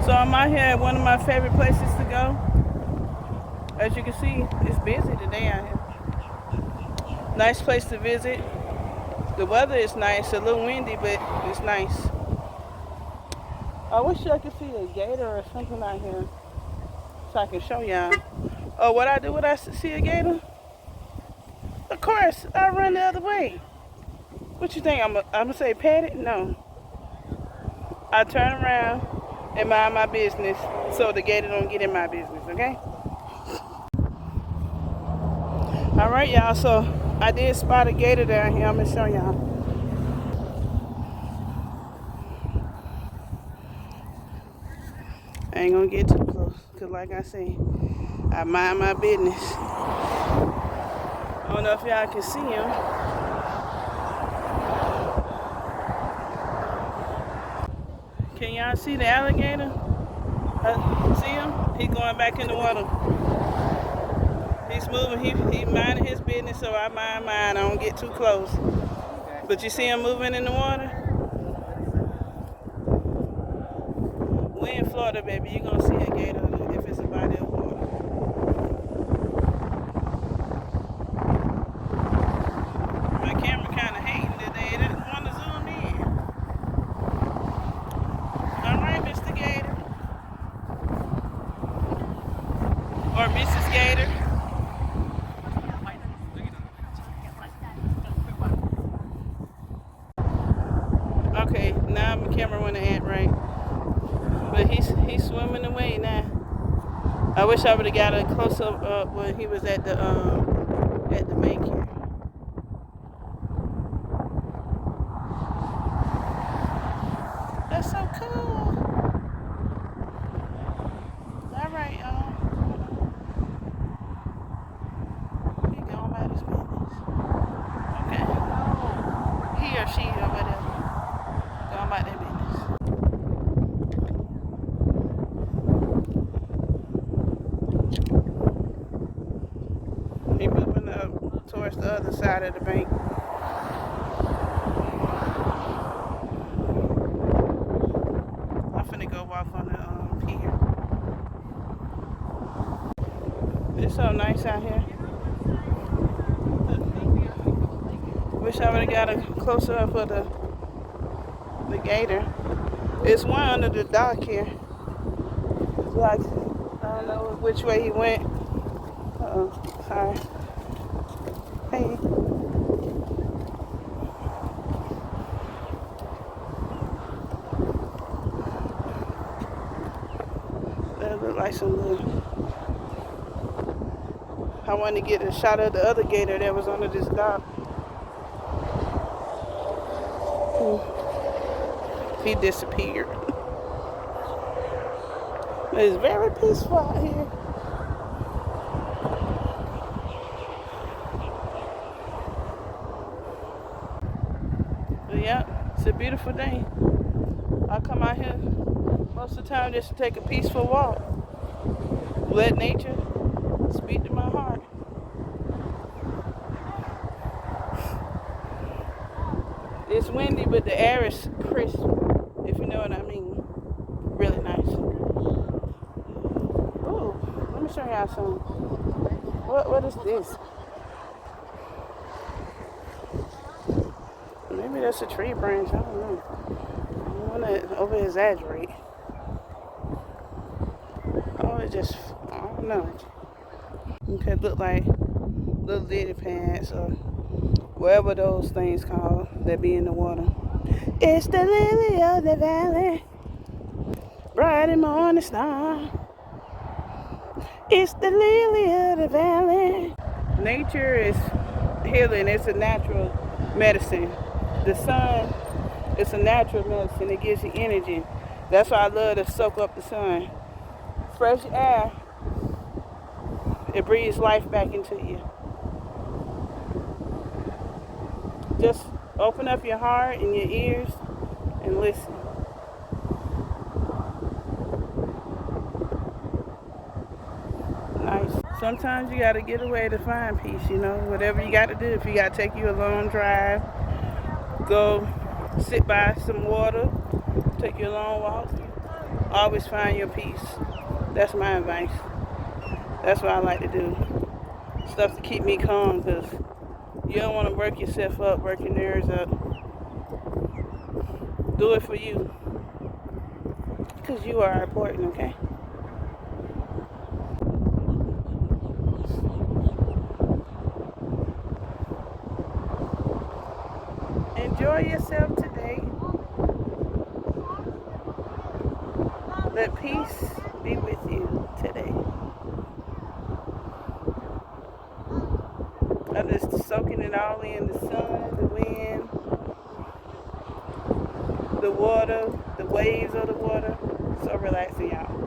So I'm out here at one of my favorite places to go. As you can see, it's busy today out here. Nice place to visit. The weather is nice, a little windy, but it's nice. I wish I could see a gator or something out here so I can show y'all. Oh, what I do when I see a gator? Of course, I run the other way. What you think? I'm gonna say pat it? No. I turn around and mind my business so the gator don't get in my business, okay? Alright, y'all, so I did spot a gator down here. I'm gonna show y'all. I ain't gonna get too close, cause like I say, I mind my business. I don't know if y'all can see him. Can y'all see the alligator? See him? He going back in the water. He's moving. He minding his business, so I mind mine. I don't get too close. But you see him moving in the water? We in Florida, baby. You're gonna see a gator if it's a body of water. My camera kind of hating today. It doesn't want to zoom in. All right, Mr. Gator. Or Mrs. Gator. Okay, now my camera wanna act right. But he's swimming away now. I wish I would have got a close up when he was at the bank here. That's so cool. All right, y'all. He going about his business. Okay. He or she or whatever. Going about their business. He moving up towards the other side of the bank. I'm finna go walk on the pier. It's so nice out here. Wish I would have got a closer up of the gator. There's one under the dock here. Like, I don't know which way he went. Sorry. Hey. That look like some little... I wanted to get a shot of the other gator that was under this dock. He disappeared. It's very peaceful out here. But yeah, it's a beautiful day. I come out here most of the time just to take a peaceful walk. Let nature speak to my heart. It's windy, but the air is crisp, if you know what I mean. Really nice. Ooh, let me show y'all something. What is this? Maybe that's a tree branch, I don't know. I don't want to over exaggerate. Oh, it just, I don't know. Okay, look like little lily pads or whatever those things called that be in the water. It's the lily of the valley, bright and morning star. It's the lily of the valley. Nature is healing. It's a natural medicine. The sun is a natural medicine. It gives you energy. That's why I love to soak up the sun. Fresh air, it breathes life back into you. Just open up your heart and your ears and listen. Nice. Sometimes you got to get away to find peace, you know, whatever you got to do. If you got to take you a long drive, go sit by some water, take you a long walk. Always find your peace. That's my advice. That's what I like to do. Stuff to keep me calm, because you don't want to work yourself up, work your nerves up. Do it for you, because you are important, okay? Enjoy yourself today. Let peace be with you today. I'm just soaking it all in, the sun, the wind, the water, the waves of the water. So relaxing, y'all.